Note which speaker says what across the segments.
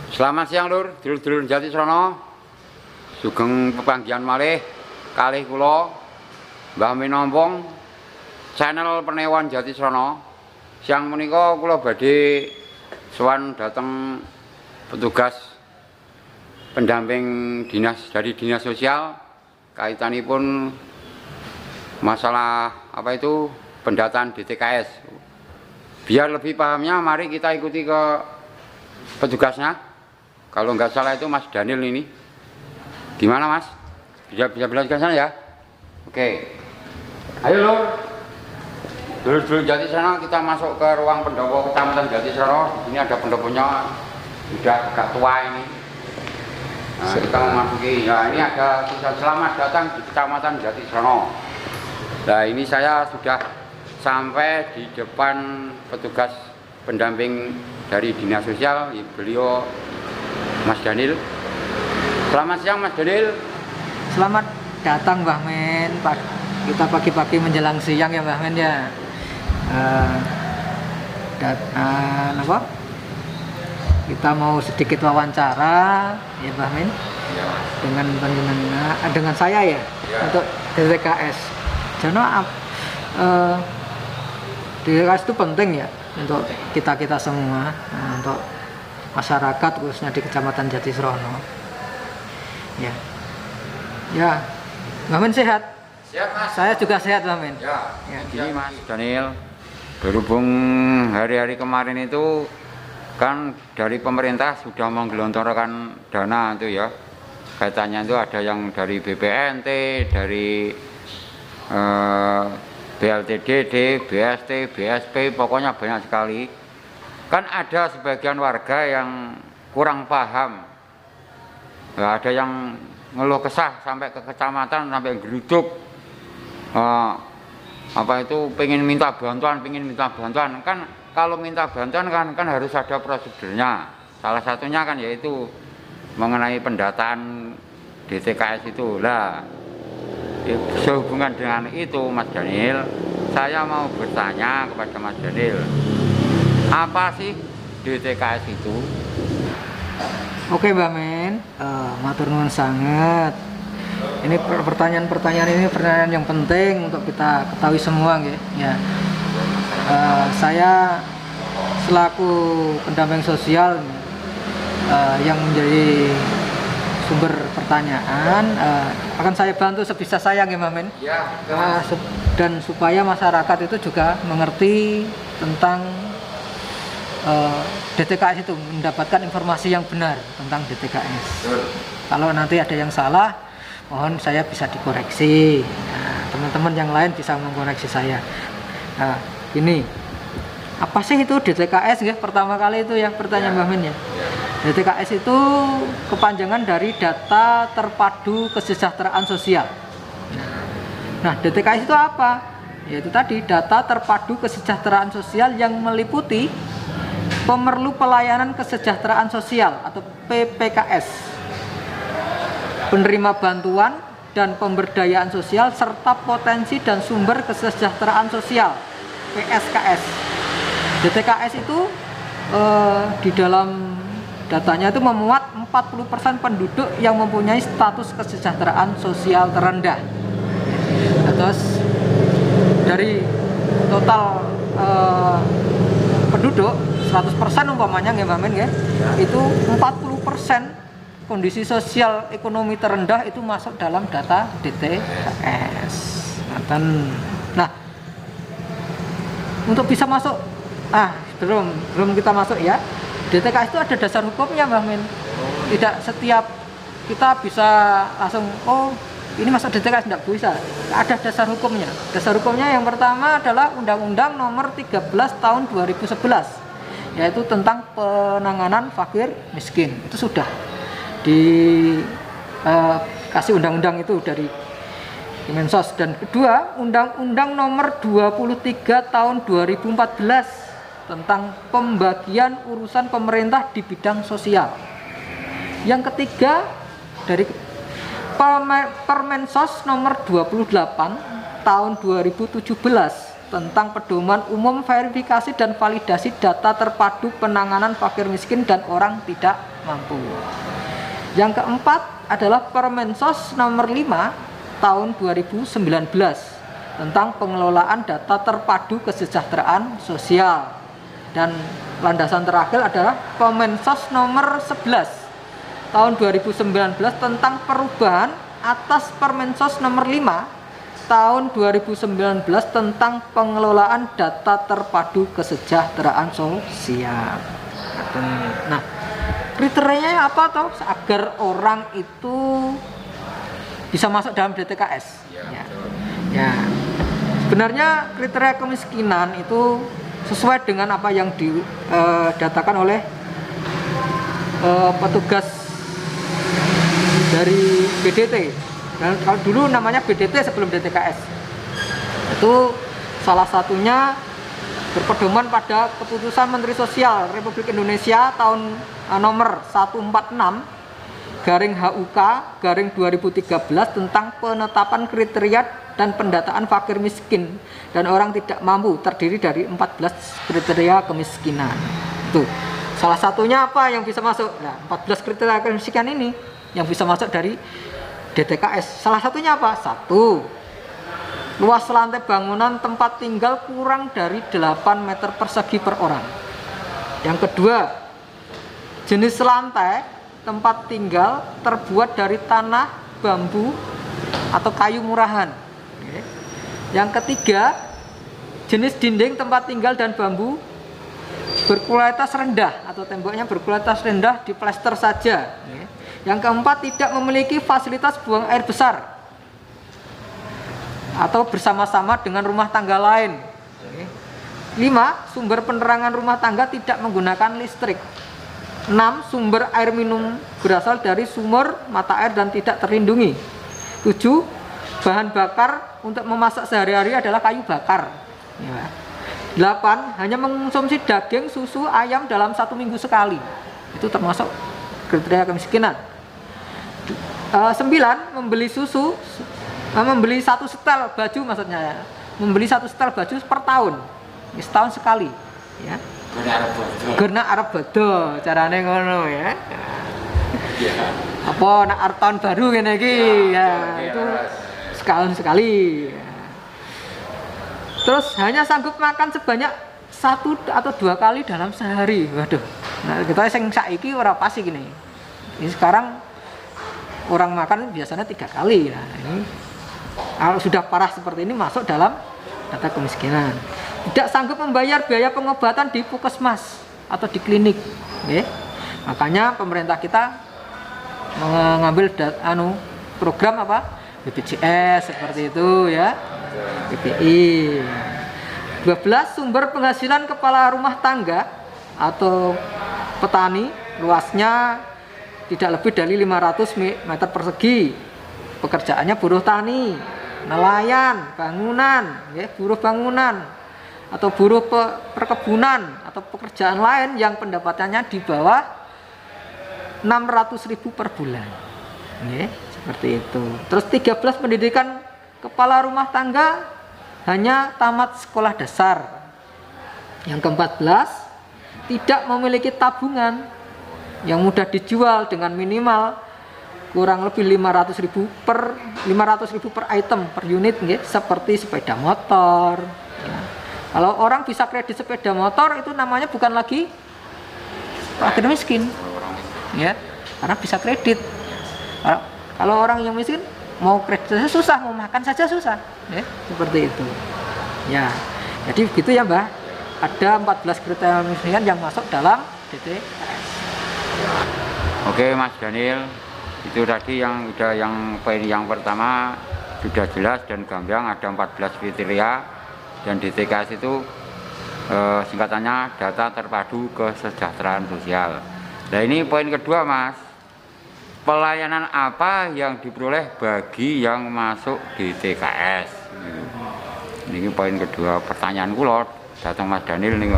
Speaker 1: Selamat siang Lur, dulur-dulur Jatisrana. Sugeng pepanggihan malih kalih kula Mbah Minompong channel Penewan Jatisrana. Siang menika kula badhe sowan dhateng petugas pendamping dari dinas sosial kaitanipun masalah pendataan DTKS. Biar lebih pahamnya, mari kita ikuti ke petugasnya. Kalau nggak salah itu Mas Daniel ini. Gimana Mas? Bisa jelaskan sana ya? Oke. Ayo Lur. Dulur-dulur Jatisrana, kita masuk ke ruang pendopo Kecamatan Jatisrana. Di sini ada pendoponya, sudah agak tua ini. Nah, kita memasuki. Nah, ini ada tulisan selamat datang di Kecamatan Jatisrana. Nah, ini saya sudah sampai di depan petugas pendamping dari dinas sosial. Beliau Mas Daniel. Selamat siang Mas Daniel.
Speaker 2: Selamat datang Mbah Men. Kita pagi-pagi menjelang siang ya Mbah Men ya. Kita mau sedikit wawancara ya Mbah Men
Speaker 1: Ya.
Speaker 2: dengan saya ya, untuk DTKS. Karena DTKS itu penting ya untuk kita semua, untuk masyarakat khususnya di Kecamatan Jatisrana. Ya, Mbah Men sehat?
Speaker 1: Sehat Mas.
Speaker 2: Saya juga sehat Mbah Men.
Speaker 1: Ya.
Speaker 2: Ya.
Speaker 1: Gini Mas Daniel, berhubung hari-hari kemarin itu kan dari pemerintah sudah menggelontorkan dana itu ya. Kaitannya itu ada yang dari BPNT, dari BLTDD, BST, BSP, pokoknya banyak sekali. Kan ada sebagian warga yang kurang paham. Ya, ada yang ngeluh kesah sampai ke kecamatan, sampai geruduk. Pengen minta bantuan. Kan kalau minta bantuan kan harus ada prosedurnya. Salah satunya kan yaitu mengenai pendataan DTKS itu. Lah, sehubungan dengan itu Mas Daniel, saya mau bertanya kepada Mas Daniel, apa sih DTKS itu?
Speaker 2: Oke Mbah Men, matur nuwun sangat. Ini pertanyaan ini pertanyaan yang penting untuk kita ketahui semua nggih. Ya. Saya selaku pendamping sosial yang menjadi sumber pertanyaan, akan saya bantu sebisa saya nggih Mbah Men.
Speaker 1: Ya,
Speaker 2: dan supaya masyarakat itu juga mengerti tentang DTKS itu, mendapatkan informasi yang benar tentang DTKS. Kalau nanti ada yang salah, mohon saya bisa dikoreksi. Nah, teman-teman yang lain bisa mengkoreksi saya. Nah, ini apa sih itu DTKS? Pertama kali itu ya pertanyaan Mbah Men ya. DTKS itu kepanjangan dari Data Terpadu Kesejahteraan Sosial. Nah, DTKS itu apa? Yaitu tadi Data Terpadu Kesejahteraan Sosial yang meliputi pemerlu pelayanan kesejahteraan sosial atau PPKS, penerima bantuan dan pemberdayaan sosial serta potensi dan sumber kesejahteraan sosial PSKS. DTKS itu di dalam datanya itu memuat 40% penduduk yang mempunyai status kesejahteraan sosial terendah. Terus dari total penduduk 100% umpamanya nggih Mbah Men nggih, itu 40% kondisi sosial ekonomi terendah itu masuk dalam data DTKS. Nah, untuk bisa masuk, belum kita masuk ya. DTKS itu ada dasar hukumnya Mbah Men. Tidak setiap kita bisa langsung ini masuk DTKS, tidak bisa. Ada dasar hukumnya. Dasar hukumnya yang pertama adalah Undang-Undang Nomor 13 Tahun 2011, yaitu tentang penanganan fakir miskin. Itu sudah dikasih undang-undang itu dari Kemensos. Dan kedua, Undang-Undang Nomor 23 Tahun 2014 tentang pembagian urusan pemerintah di bidang sosial. Yang ketiga, dari Permensos Nomor 28 Tahun 2017 tentang pedoman umum verifikasi dan validasi data terpadu penanganan fakir miskin dan orang tidak mampu. Yang keempat adalah Permensos nomor 5 tahun 2019 tentang pengelolaan data terpadu kesejahteraan sosial. Dan landasan terakhir adalah Permensos nomor 11 tahun 2019 tentang perubahan atas Permensos nomor 5 tahun 2019 tentang pengelolaan data terpadu kesejahteraan sosial. Nah, kriterianya apa toh agar orang itu bisa masuk dalam DTKS? Ya. Sebenarnya kriteria kemiskinan itu sesuai dengan apa yang didatakan oleh petugas dari BDT. Dan kalau dulu namanya BDT sebelum DTKS. Itu salah satunya berpedoman pada keputusan Menteri Sosial Republik Indonesia tahun nomor 146/HUK/2013 tentang penetapan kriteria dan pendataan fakir miskin dan orang tidak mampu, terdiri dari 14 kriteria kemiskinan. Itu salah satunya apa yang bisa masuk? Nah, 14 kriteria kemiskinan ini yang bisa masuk dari DTKS. Salah satunya apa? 1. Luas lantai bangunan tempat tinggal kurang dari 8 meter persegi per orang. Yang kedua, jenis lantai tempat tinggal terbuat dari tanah, bambu, atau kayu murahan. Yang ketiga, jenis dinding tempat tinggal dan bambu berkualitas rendah atau temboknya berkualitas rendah, diplester saja. Yang keempat, tidak memiliki fasilitas buang air besar atau bersama-sama dengan rumah tangga lain. 5. Sumber penerangan rumah tangga tidak menggunakan listrik. 6. Sumber air minum berasal dari sumur mata air dan tidak terlindungi. 7. Bahan bakar untuk memasak sehari-hari adalah kayu bakar. 8. Hanya mengonsumsi daging, susu, ayam dalam 1 minggu sekali. Itu termasuk kriteria kemiskinan. 9. Membeli susu, membeli 1 setel baju maksudnya ya. Membeli 1 setel baju per tahun, setahun sekali ya. Karena Arab bodo carane ngono ya. Apa nak tahun baru ngene iki ya, itu setahun sekali ya. Terus hanya sanggup makan sebanyak 1 atau 2 kali dalam sehari. Waduh. Nah, kita sing saiki ora pas iki gini. Ini sekarang orang makan biasanya 3 kali ya. Ini kalau sudah parah seperti ini masuk dalam data kemiskinan. Tidak sanggup membayar biaya pengobatan di puskesmas atau di klinik. Makanya pemerintah kita mengambil program apa? BPJS seperti itu ya. BPI. 12. Sumber penghasilan kepala rumah tangga atau petani luasnya tidak lebih dari 500 meter persegi. Pekerjaannya buruh tani, nelayan, bangunan, buruh bangunan, atau buruh perkebunan, atau pekerjaan lain yang pendapatannya di bawah 600.000 per bulan. Seperti itu. Terus 13. Pendidikan kepala rumah tangga hanya tamat sekolah dasar. Yang ke-14, tidak memiliki tabungan yang mudah dijual dengan minimal kurang lebih 500.000 per item per unit seperti sepeda motor ya. Kalau orang bisa kredit sepeda motor itu namanya bukan lagi fakir miskin ya, karena bisa kredit. Kalau orang yang miskin mau kredit saja susah, mau makan saja susah ya, seperti itu ya. Jadi begitu ya Mbak, ada 14 kriteria kemiskinan yang masuk dalam DTKS.
Speaker 1: Oke Mas Daniel, itu tadi yang poin yang pertama sudah jelas dan gamblang, ada 14 kriteria dan DTKS itu singkatannya data terpadu kesejahteraan sosial. Nah ini poin kedua Mas, pelayanan apa yang diperoleh bagi yang masuk DTKS? Ini poin kedua pertanyaan kula datang Mas Daniel nih,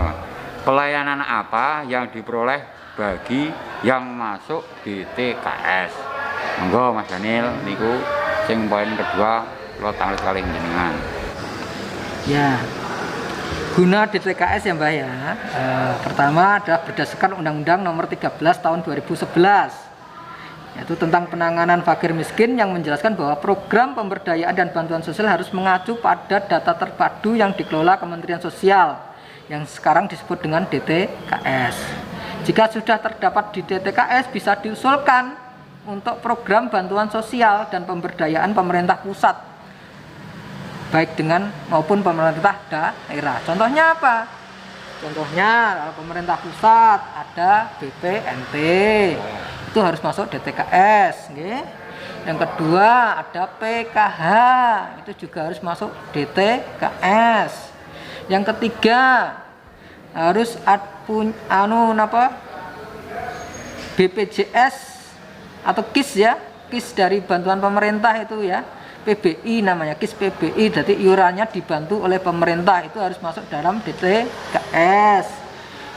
Speaker 1: pelayanan apa yang diperoleh bagi yang masuk DTKS? Monggo Mas Daniel niku sing poin kedua kula tanglet kalih jenengan.
Speaker 2: Ya, Guna DTKS ya Mbak ya, pertama adalah berdasarkan Undang-Undang Nomor 13 Tahun 2011, yaitu tentang penanganan fakir miskin, yang menjelaskan bahwa program pemberdayaan dan bantuan sosial harus mengacu pada data terpadu yang dikelola Kementerian Sosial, yang sekarang disebut dengan DTKS. Jika sudah terdapat di DTKS, bisa diusulkan untuk program bantuan sosial dan pemberdayaan pemerintah pusat, baik dengan maupun pemerintah daerah. Contohnya apa? Contohnya pemerintah pusat ada BPNT, itu harus masuk DTKS. Yang kedua ada PKH, itu juga harus masuk DTKS. Yang ketiga harus BPJS atau KIS ya, KIS dari bantuan pemerintah itu ya, PBI namanya, KIS PBI, jadi iurannya dibantu oleh pemerintah, itu harus masuk dalam DTKS.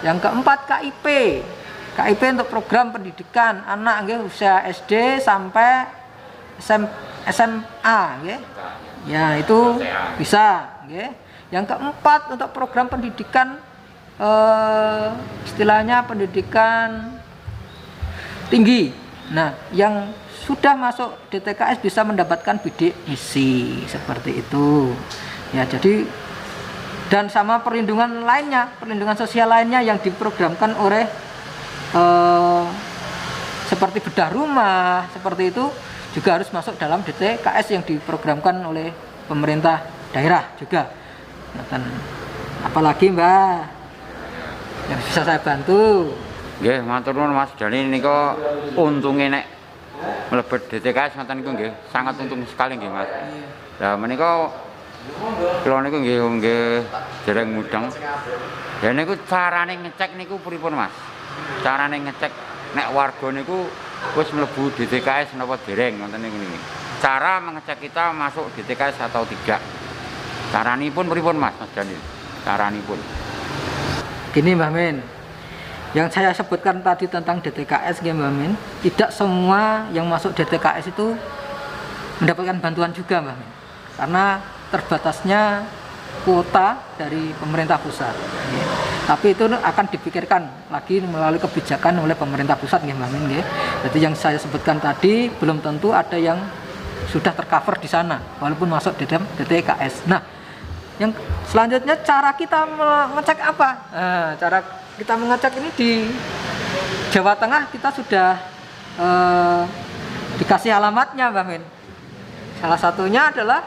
Speaker 2: Yang keempat KIP, KIP untuk program pendidikan anak usia SD sampai SMA ya, itu bisa. Yang keempat untuk program pendidikan istilahnya pendidikan tinggi. Nah, yang sudah masuk DTKS bisa mendapatkan bidik misi seperti itu. Ya, jadi dan sama perlindungan lainnya, perlindungan sosial lainnya yang diprogramkan oleh seperti bedah rumah, seperti itu juga harus masuk dalam DTKS yang diprogramkan oleh pemerintah daerah juga. Apalagi Mbak yang bisa saya bantu?
Speaker 1: Nggih, matur nuwun Mas Dani niku untunge nek mlebet DTKS ngoten niku nggih sangat untung sekali nggih Mas. Lah menika kula niku nggih dereng mudeng. Ya niku carane ngecek niku pripun Mas? Carane ngecek nek warga niku wis mlebu DTKS napa dereng ngoten niku niki. Cara mengecek kita masuk DTKS atau tidak. Caranipun pripun Mas Dani? Caranipun.
Speaker 2: Gini Mbak Min, yang saya sebutkan tadi tentang DTKS Mbak Min, tidak semua yang masuk DTKS itu mendapatkan bantuan juga Mbak Min, karena terbatasnya kuota dari pemerintah pusat. Tapi itu akan dipikirkan lagi melalui kebijakan oleh pemerintah pusat Mbak Min. Jadi yang saya sebutkan tadi belum tentu ada yang sudah tercover di sana walaupun masuk di dalam DTKS. Nah, yang selanjutnya cara kita mengecek apa? Nah, cara kita mengecek ini di Jawa Tengah kita sudah dikasih alamatnya Mbak Min. Salah satunya adalah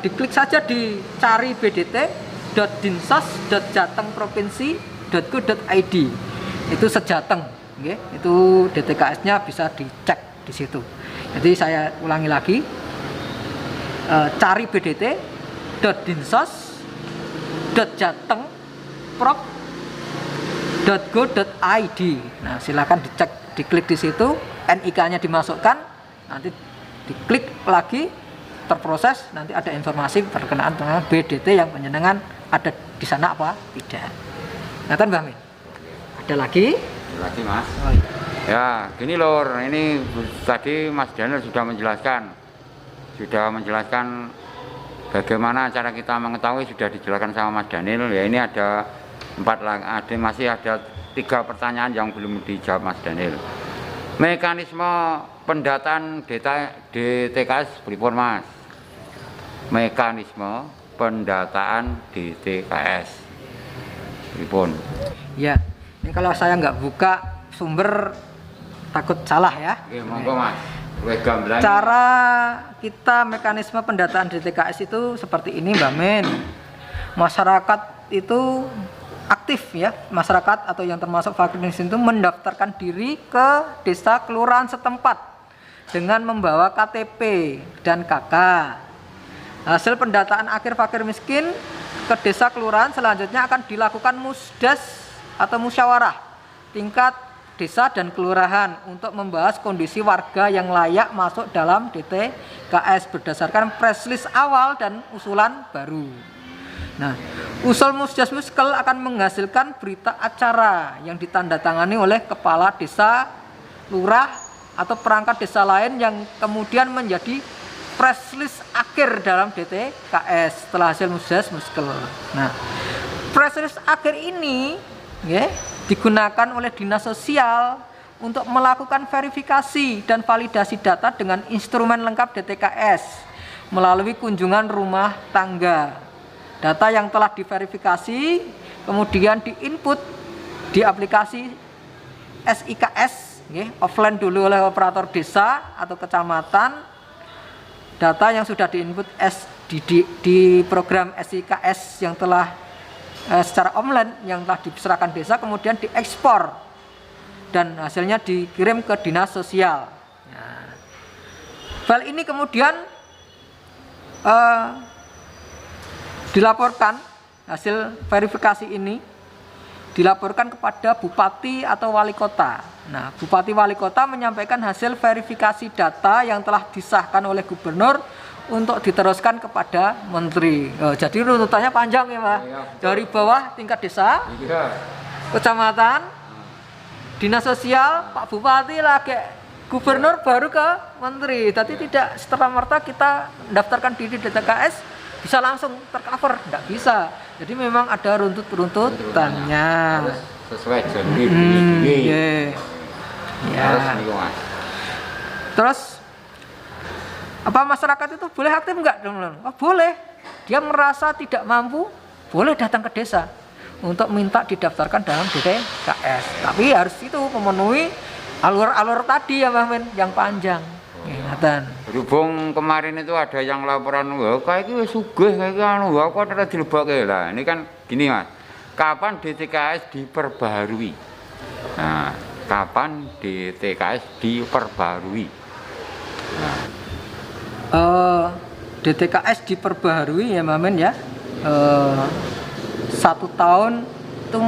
Speaker 2: diklik saja di cari bdt.dinsos.jatengprovinsi.go.id. Itu sejateng, itu DTKS-nya bisa dicek di situ. Jadi saya ulangi lagi, cari bdt.dinsos.jatengprov.go.id. Nah, silakan dicek, diklik di situ, NIK-nya dimasukkan, nanti diklik lagi, terproses, nanti ada informasi berkenaan dengan BDT yang penyenangan ada di sana apa tidak. Ngerti Mbak Min? Ada lagi?
Speaker 1: Ada lagi Mas.
Speaker 2: Oh, iya.
Speaker 1: Ya, gini lor, ini tadi Mas Daniel sudah menjelaskan bagaimana cara kita mengetahui, sudah dijelaskan sama Mas Daniel. Ya, ini ada masih ada 3 pertanyaan yang belum dijawab Mas Daniel. Mekanisme pendataan DTKS pripun Mas? Mekanisme pendataan DTKS pripun?
Speaker 2: Ya, ini kalau saya nggak buka sumber takut salah ya.
Speaker 1: Oke, monggo Mas.
Speaker 2: Cara kita mekanisme pendataan DTKS itu seperti ini Mbak Min. Masyarakat itu aktif ya, masyarakat atau yang termasuk fakir miskin itu mendaftarkan diri ke desa kelurahan setempat dengan membawa KTP dan KK. Hasil pendataan akhir fakir miskin ke desa kelurahan selanjutnya akan dilakukan musdes atau musyawarah tingkat desa dan kelurahan untuk membahas kondisi warga yang layak masuk dalam DTKS berdasarkan press list awal dan usulan baru. Nah, usul musdes muskel akan menghasilkan berita acara yang ditandatangani oleh kepala desa, lurah atau perangkat desa lain yang kemudian menjadi press list akhir dalam DTKS setelah hasil musdes muskel. Nah, Press release akhir ini ya, digunakan oleh Dinas Sosial untuk melakukan verifikasi dan validasi data dengan instrumen lengkap DTKS melalui kunjungan rumah tangga. Data yang telah diverifikasi kemudian diinput di aplikasi SIKS ya, offline dulu oleh operator desa atau kecamatan. Data yang sudah diinput di program SIKS yang telah secara online yang telah diserahkan desa kemudian diekspor dan hasilnya dikirim ke Dinas Sosial. Nah, file ini kemudian dilaporkan, hasil verifikasi ini dilaporkan kepada Bupati atau Wali Kota. Nah, Bupati Wali Kota menyampaikan hasil verifikasi data yang telah disahkan oleh Gubernur untuk diteruskan kepada Menteri. Jadi runutannya panjang ya Pak. Dari bawah tingkat desa, kecamatan, Dinas Sosial, Pak Bupati lagi, Gubernur baru ke Menteri. Jadi tidak serta-merta kita daftarkan diri di DTKS bisa langsung tercover, tidak bisa. Jadi memang ada runtut-runtutannya.
Speaker 1: Sesuai janji.
Speaker 2: Ya. Terus apa masyarakat itu boleh aktif enggak? Oh, boleh. Dia merasa tidak mampu, boleh datang ke desa untuk minta didaftarkan dalam DTKS. Tapi harus itu memenuhi alur-alur tadi ya Mbak Men, yang panjang. Ingatan.
Speaker 1: Berhubung kemarin itu ada yang laporan, wah kayak itu sugih kayak anu, wah kok ada dilebake lah. Ini kan gini Mas, kapan DTKS diperbaharui? Nah, kapan DTKS diperbaharui?
Speaker 2: DTKS diperbaharui ya Mbak Men ya. 1 tahun itu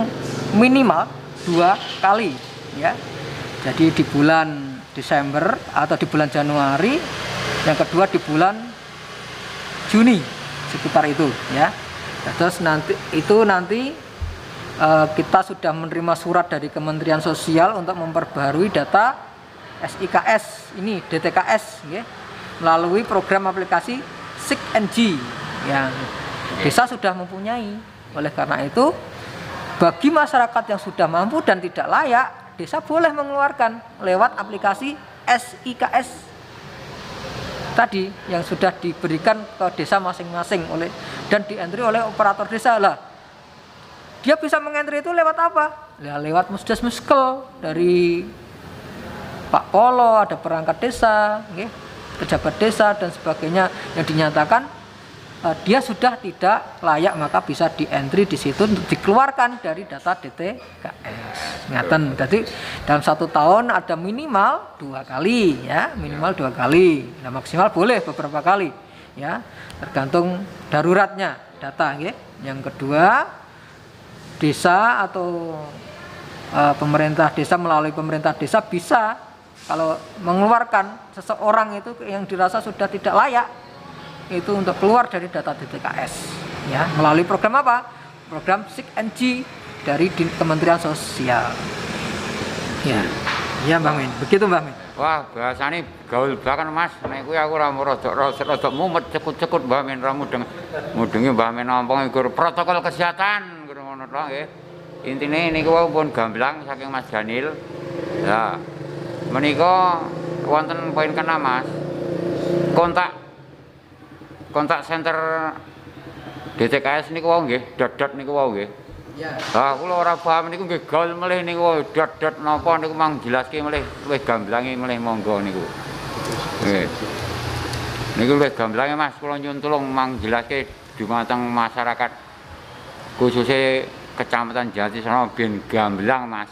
Speaker 2: minimal 2 kali ya. Jadi di bulan Desember atau di bulan Januari, yang kedua di bulan Juni sekitar itu ya. Terus nanti kita sudah menerima surat dari Kementerian Sosial untuk memperbaharui data SIKS ini DTKS ya, melalui program aplikasi SIK-NG yang desa sudah mempunyai. Oleh karena itu bagi masyarakat yang sudah mampu dan tidak layak, desa boleh mengeluarkan lewat aplikasi SIKS tadi yang sudah diberikan ke desa masing-masing dan dientry oleh operator desa lah. Dia bisa mengentry itu lewat apa? Ya, lewat musdesmuskel dari Pak Polo, ada perangkat desa, pejabat desa dan sebagainya yang dinyatakan dia sudah tidak layak, maka bisa di-entry di situ untuk dikeluarkan dari data DTKS. Ingatan, jadi dalam 1 tahun ada minimal 2 kali ya, minimal 2 kali. Nah, maksimal boleh beberapa kali ya, tergantung daruratnya data ya. Yang kedua, desa atau pemerintah desa melalui pemerintah desa bisa kalau mengeluarkan seseorang itu yang dirasa sudah tidak layak itu untuk keluar dari data DTKS ya, melalui program apa? Program SIK-NG dari Kementerian Sosial. Ya. Iya Mbak Min, begitu Mbak Min.
Speaker 1: Wah, bahasane gaul banget Mas. Nek kuwi aku ora rada mumet cekut-cekut Mbak Min, ra mudengi Mbak Min nampa iku protokol kesehatan ngono to nggih. Intine niku wau pun gamblang saking Mas Danil. Ya. Menika wonten poin kena Mas. Kontak center DTKS niku wau nggih, dot niku wau nggih. Ya. Lah kula ora paham niku nggih gaul melih niku dot napa niku mang jelaske melih luwih gamblange melih monggo niku. Nggih. Niku luwih gamblange Mas, kula nyuwun tulung mang jelaske dumateng masyarakat khususnya Kecamatan Jatisana ben gamblang Mas.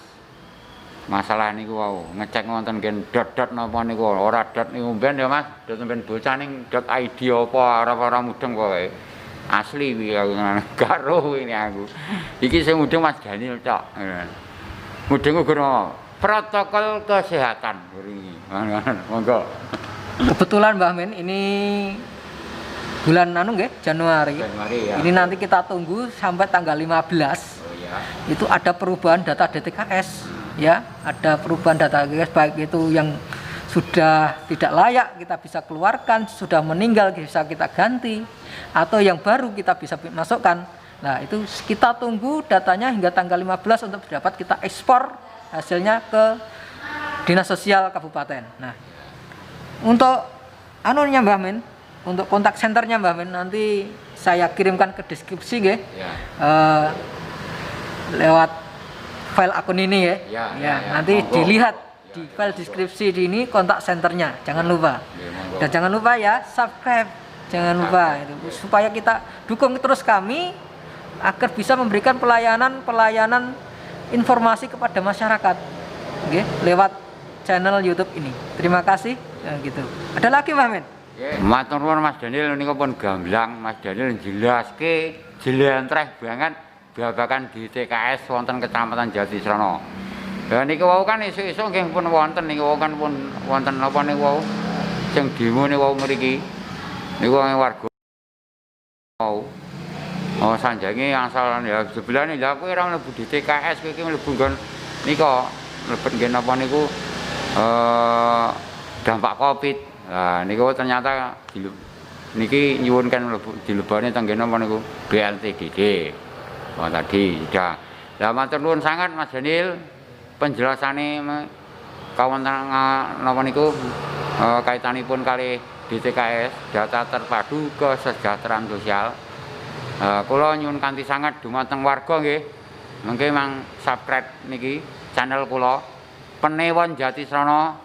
Speaker 1: Masalah niku wau ngecek wonten ngen dot napa niku ora dot niku ben ya Mas, dot ben bocah ning .id apa ora mudeng pokoke. Asli kuwi aku karo ini aku. Iki sing mudeng Mas Daniel tok. Mudeng uga protokol kesehatan iki. Monggo. Kebetulan Mbah Min ini bulan Januari ya. Ini nanti kita tunggu sampai tanggal 15. Oh, ya. Itu ada perubahan data DTKS. Ya, ada perubahan data DTKS baik itu yang sudah tidak layak kita bisa keluarkan, sudah meninggal bisa kita ganti, atau yang baru kita bisa masukkan.
Speaker 2: Nah, itu kita tunggu datanya hingga tanggal 15 untuk dapat kita ekspor hasilnya ke Dinas Sosial Kabupaten. Nah, untuk anunya Mbah Min, untuk kontak senternya Mbah Min nanti saya kirimkan ke deskripsi nggih.
Speaker 1: Ya.
Speaker 2: Lewat file akun ini ya.
Speaker 1: Ya,
Speaker 2: nanti
Speaker 1: monggo.
Speaker 2: dilihat
Speaker 1: Ya,
Speaker 2: di
Speaker 1: ya,
Speaker 2: file
Speaker 1: monggo.
Speaker 2: deskripsi di ini kontak senternya. Jangan lupa.
Speaker 1: Ya, monggo.
Speaker 2: Dan jangan lupa ya subscribe. Jangan lupa itu supaya kita dukung terus kami agar bisa memberikan pelayanan informasi kepada masyarakat. Oke, lewat channel YouTube ini. Terima kasih. Gitu. Ada lagi Mbah Min?
Speaker 1: Matur nuwun Mas Daniel niku pun gamblang Mas Daniel jelaske jlentreh banget babagan di TKS wonten Kecamatan Jatisrana. Lah niku wau kan esuk-esuk nggih pun wonten niku kan pun wonten napa niku wau sing demo niku wau mriki. Niku warga wau. Oh sanjange asal ya sebelane lha kowe ora mlebu di TKS kowe iki mlebu nggon nika mlebet nggih napa niku dampak Covid. Nah niku ternyata niki nyuwun kan dilebone teng nggih napa niku BLTDD. Oh tadi sudah. Lah matur nuwun sangat Mas Daniel penjelasane kawonten napa niku kaitanipun kalih DTKS data terpadu kesejahteraan sosial. Kula nyuwun kanthi sangat dumateng warga nggih. Mengke mang subscribe niki channel kula Penewon Jatisrana.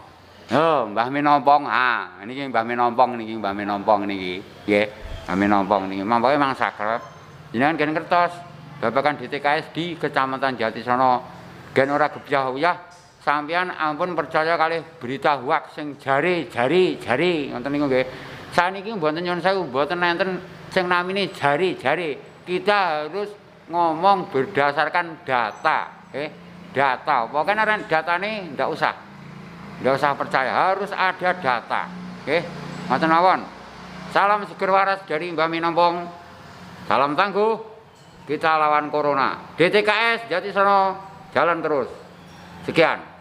Speaker 1: Oh, Mbah Minompong. Ha, niki Mbah Minompong niki, Mbah Minompong niki. Nggih, Mbah Minompong niki. Mampoke mang subscribe. Jenengan gen kertos babagan DTKS di Kecamatan Jatisrana. Gen ora gebyah-uyah sampeyan ampun percaya kalih berita hoax sing jari ngoten niku nggih. Saniki mboten nyuwun sewu, mboten enten sing namine jari. Kita harus ngomong berdasarkan data, data. Pokoknya datane ndak usah percaya, harus ada data. Ngoten mawon. Salam seger waras dari Mbah Minompong. Salam tangguh. Kita lawan corona. DTKS Jatisrana jalan terus. Sekian.